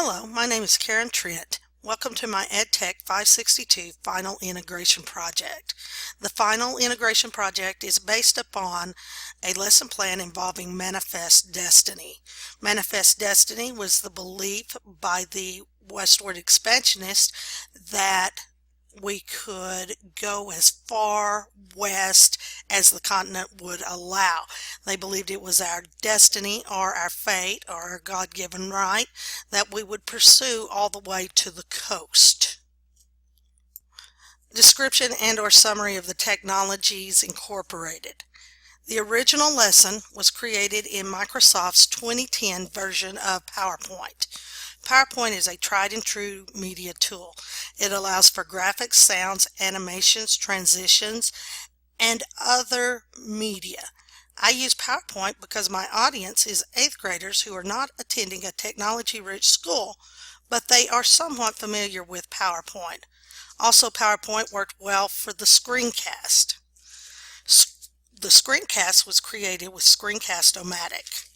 Hello, my name is Karen Trent. Welcome to my EdTech 562 Final Integration Project. The Final Integration Project is based upon a lesson plan involving manifest destiny. Manifest destiny was the belief by the westward expansionists that we could go as far west as the continent would allow. They believed it was our destiny or our fate or our God-given right that we would pursue all the way to the coast. Description and/or summary of the technologies incorporated. The original lesson was created in Microsoft's 2010 version of PowerPoint. PowerPoint is a tried and true media tool. It allows for graphics, sounds, animations, transitions, and other media. I use PowerPoint because my audience is 8th graders who are not attending a technology-rich school, but they are somewhat familiar with PowerPoint. Also, PowerPoint worked well for the screencast. The screencast was created with Screencast-O-Matic,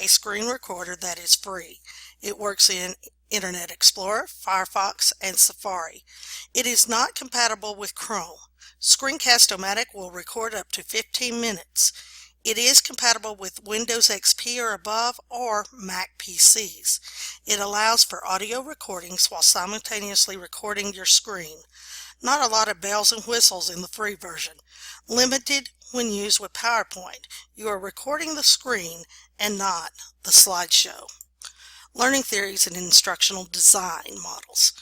a screen recorder that is free. It works in Internet Explorer, Firefox, and Safari. It is not compatible with Chrome. Screencast-O-Matic will record up to 15 minutes. It is compatible with Windows XP or above or Mac PCs. It allows for audio recordings while simultaneously recording your screen. Not a lot of bells and whistles in the free version. Limited when used with PowerPoint. You are recording the screen and not the slideshow. Learning theories and instructional design models.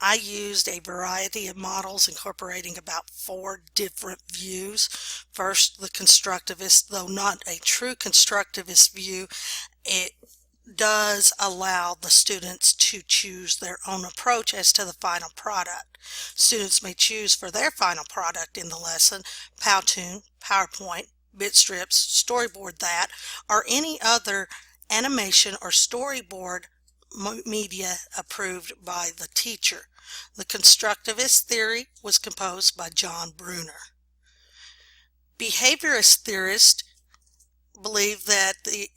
I used a variety of models incorporating about 4 different views. First, the constructivist, though not a true constructivist view, it does allow the students to choose their own approach as to the final product. Students may choose for their final product in the lesson Powtoon, PowerPoint, Bitstrips, Storyboard That, or any other animation or storyboard media approved by the teacher. The constructivist theory was composed by John Bruner. Behaviorist theorists believe that the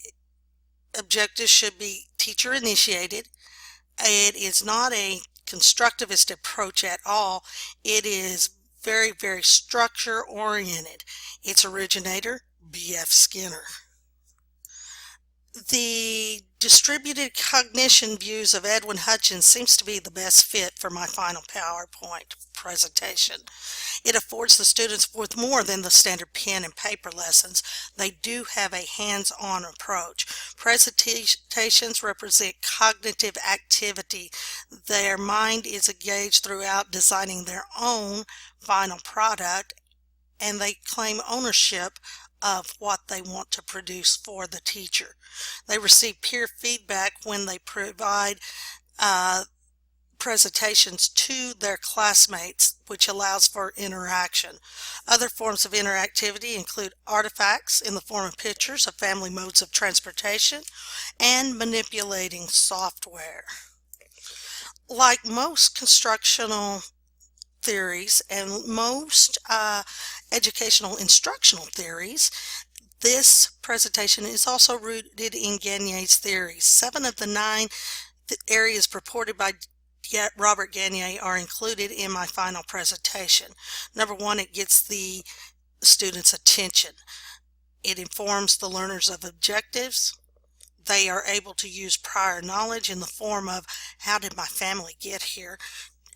objectives should be teacher initiated. It is not a constructivist approach at all. It is very, very structure oriented. Its originator, B.F. Skinner. The distributed cognition views of Edwin Hutchins seems to be the best fit for my final PowerPoint presentation. It affords the students with more than the standard pen and paper lessons. They do have a hands-on approach. Presentations represent cognitive activity. Their mind is engaged throughout designing their own final product, and they claim ownership of what they want to produce for the teacher. They receive peer feedback when they provide presentations to their classmates, which allows for interaction. Other forms of interactivity include artifacts in the form of pictures of family modes of transportation and manipulating software. Like most constructional theories and most educational instructional theories, this presentation is also rooted in Gagné's theories. 7 of the 9 areas purported by Robert Gagné are included in my final presentation. Number 1, it gets the students' attention. It informs the learners of objectives. They are able to use prior knowledge in the form of how did my family get here?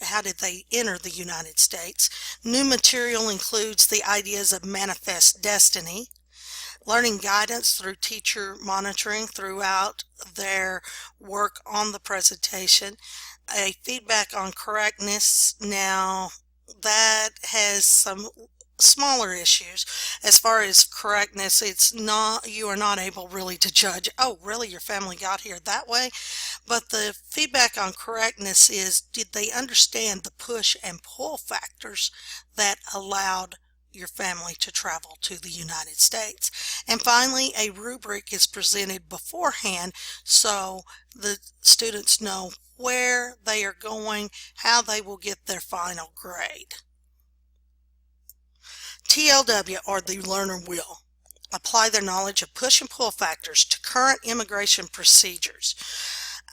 How did they enter the United States? New material includes the ideas of manifest destiny, learning guidance through teacher monitoring throughout their work on the presentation, a feedback on correctness. Now, that has some smaller issues. As far as correctness, you are not able really to judge, oh really, your family got here that way? But the feedback on correctness is, did they understand the push and pull factors that allowed your family to travel to the United States? And finally, a rubric is presented beforehand so the students know where they are going, how they will get their final grade. TLW, or the learner will apply their knowledge of push and pull factors to current immigration procedures.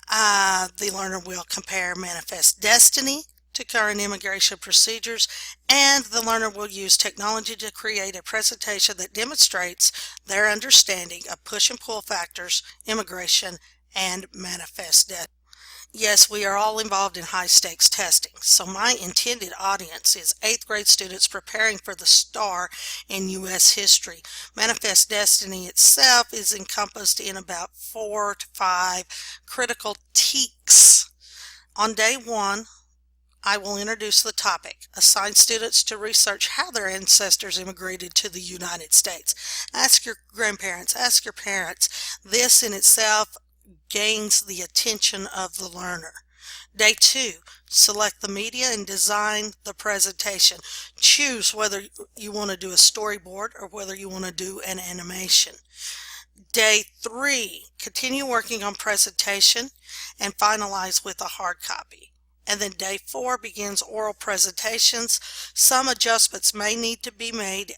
The learner will compare manifest destiny to current immigration procedures, and the learner will use technology to create a presentation that demonstrates their understanding of push and pull factors, immigration, and manifest destiny. Yes, we are all involved in high-stakes testing, so my intended audience is 8th grade students preparing for the STAR in U.S. history. Manifest Destiny itself is encompassed in about 4 to 5 critical TECs. On day 1, I will introduce the topic, assign students to research how their ancestors immigrated to the United States. Ask your grandparents, ask your parents. This in itself gains the attention of the learner. Day 2, select the media and design the presentation. Choose whether you want to do a storyboard or whether you want to do an animation. Day 3, continue working on presentation and finalize with a hard copy. And then day 4 begins oral presentations. Some adjustments may need to be made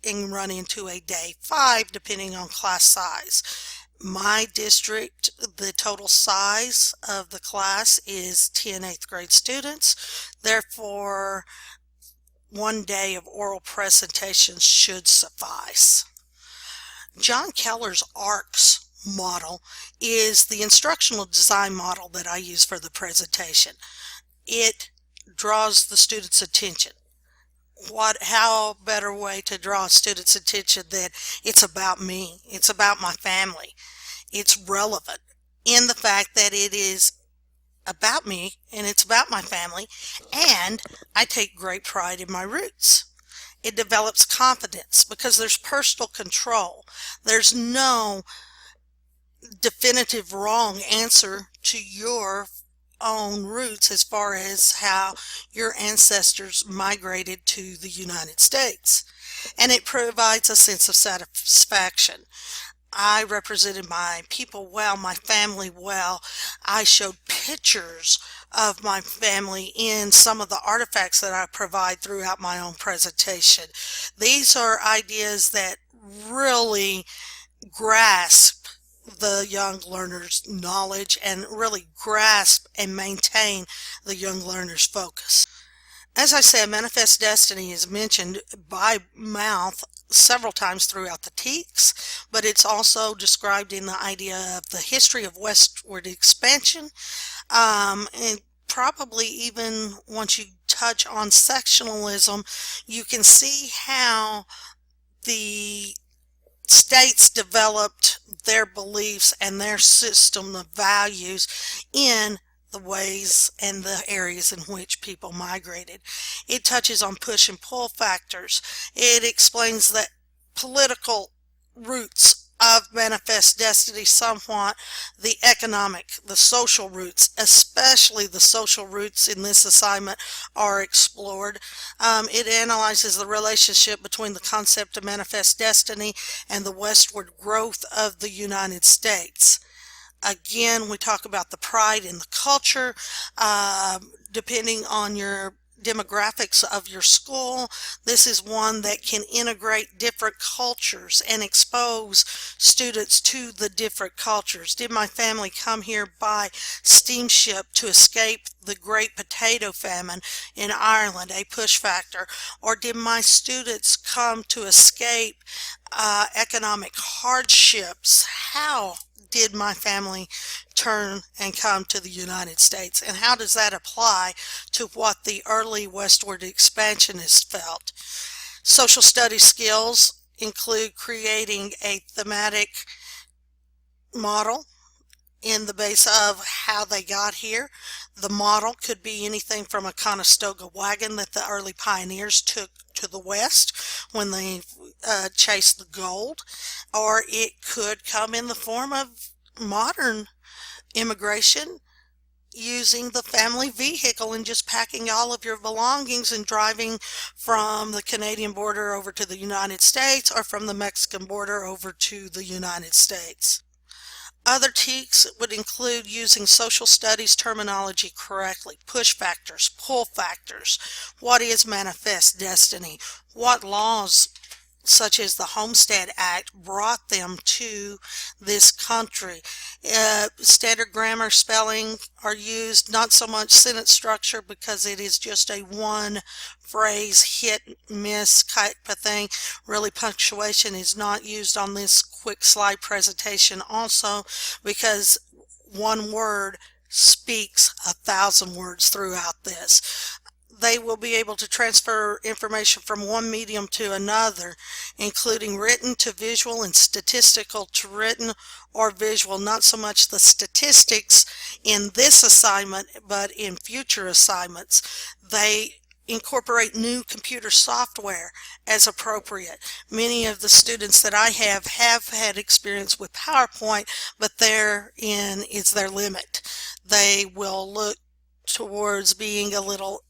and run into a day 5 depending on class size. My district, the total size of the class is 10 8th grade students. Therefore, 1 day of oral presentations should suffice. John Keller's ARCS model is the instructional design model that I use for the presentation. It draws the student's attention. How better way to draw a student's attention than it's about me, it's about my family. It's relevant in the fact that it is about me and it's about my family, and I take great pride in my roots. It develops confidence because there's personal control. There's no definitive wrong answer to your own roots as far as how your ancestors migrated to the United States. And it provides a sense of satisfaction. I represented my people well, my family well. I showed pictures of my family in some of the artifacts that I provide throughout my own presentation. These are ideas that really grasp the young learner's knowledge and really grasp and maintain the young learner's focus. As I said, manifest destiny is mentioned by mouth several times throughout the TECs, but it's also described in the idea of the history of westward expansion, and probably even once you touch on sectionalism, you can see how the states developed their beliefs and their system of values in the ways and the areas in which people migrated. It touches on push and pull factors. It explains the political roots of manifest destiny somewhat, the economic, the social roots, especially the social roots in this assignment are explored. It analyzes the relationship between the concept of manifest destiny and the westward growth of the United States. Again, we talk about the pride in the culture, depending on your demographics of your school. This is one that can integrate different cultures and expose students to the different cultures. Did my family come here by steamship to escape the Great Potato Famine in Ireland, a push factor? Or did my students come to escape economic hardships? How did my family turn and come to the United States, and how does that apply to what the early westward expansionists felt? Social studies skills include creating a thematic model in the base of how they got here. The model could be anything from a Conestoga wagon that the early pioneers took to the west when they chased the gold, or it could come in the form of modern immigration using the family vehicle and just packing all of your belongings and driving from the Canadian border over to the United States or from the Mexican border over to the United States. Other TECs would include using social studies terminology correctly, push factors, pull factors, what is manifest destiny, what laws such as the Homestead Act brought them to this country. Standard grammar, spelling are used, not so much sentence structure because it is just a one phrase hit miss type of thing. Really, punctuation is not used on this quick slide presentation also because one word speaks 1,000 words throughout this. They will be able to transfer information from one medium to another, including written to visual and statistical to written or visual. Not so much the statistics in this assignment, but in future assignments. They incorporate new computer software as appropriate. Many of the students that I have had experience with PowerPoint, but therein is their limit. They will look towards being a little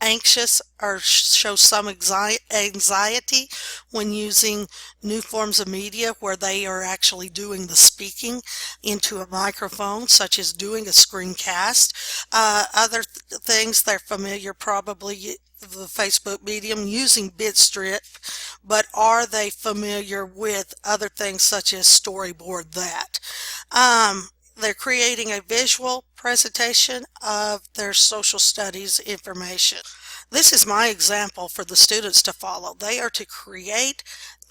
anxious or show some anxiety when using new forms of media where they are actually doing the speaking into a microphone, such as doing a screencast. Other things they're familiar, probably the Facebook medium, using Bitstrip, but are they familiar with other things such as Storyboard that? They're creating a visual presentation of their social studies information. This is my example for the students to follow. They are to create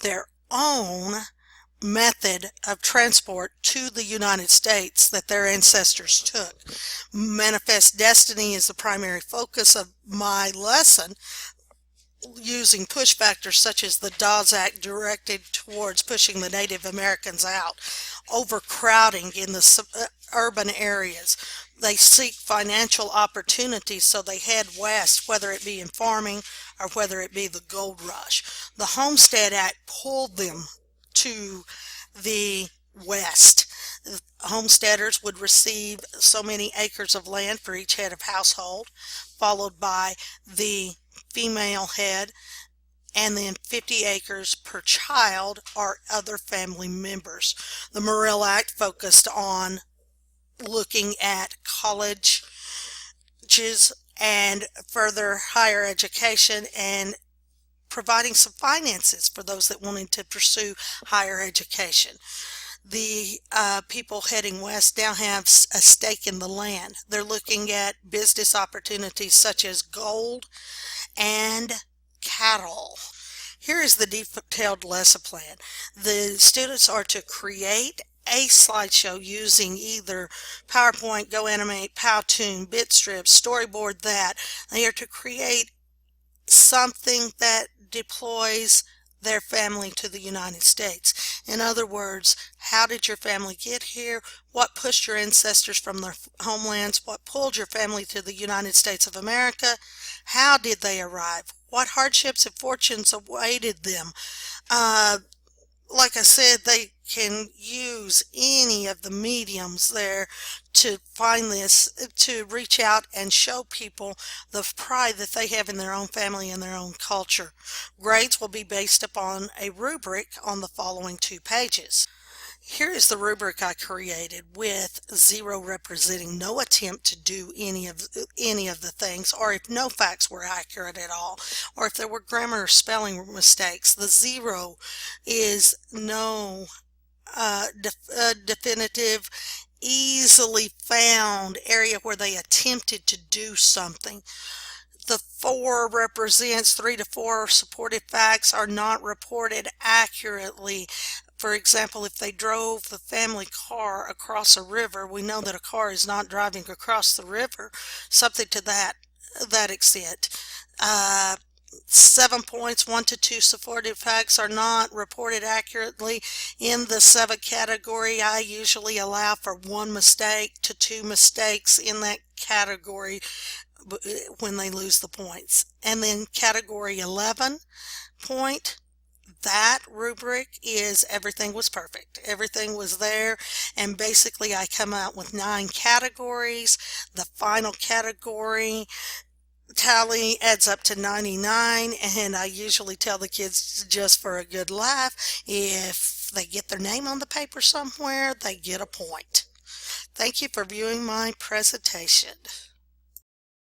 their own method of transport to the United States that their ancestors took. Manifest destiny is the primary focus of my lesson, using push factors such as the Dawes Act directed towards pushing the Native Americans out, overcrowding in the urban areas. They seek financial opportunities, so they head west, whether it be in farming or whether it be the gold rush. The Homestead Act pulled them to the west. Homesteaders would receive so many acres of land for each head of household, followed by the female head, and then 50 acres per child or other family members. The Morrill Act focused on looking at colleges and further higher education and providing some finances for those that wanted to pursue higher education. The people heading west now have a stake in the land. They're looking at business opportunities such as gold and cattle. Here is the detailed lesson plan. The students are to create a slideshow using either PowerPoint, GoAnimate, Powtoon, Bitstrip, Storyboard that. They are to create something that deploys their family to the United States. In other words, how did your family get here? What pushed your ancestors from their homelands? What pulled your family to the United States of America? How did they arrive? What hardships and fortunes awaited them? Like I said, they can use any of the mediums there to find this, to reach out and show people the pride that they have in their own family and their own culture. Grades will be based upon a rubric on the following 2 pages. Here is the rubric I created, with 0 representing no attempt to do any of the things, or if no facts were accurate at all, or if there were grammar or spelling mistakes. The 0 is no definitive, easily found area where they attempted to do something. The 4 represents 3 to 4 supportive facts are not reported accurately. For example, if they drove the family car across a river, we know that a car is not driving across the river. Something to that extent. 7 points, 1 to 2 supportive facts are not reported accurately. In the 7 category, I usually allow for 1 mistake to 2 mistakes in that category when they lose the points. And then category 11 point, that rubric is everything was perfect. Everything was there, and basically I come out with 9 categories. The final category tally adds up to 99, and I usually tell the kids, just for a good laugh, if they get their name on the paper somewhere, they get a point. Thank you for viewing my presentation.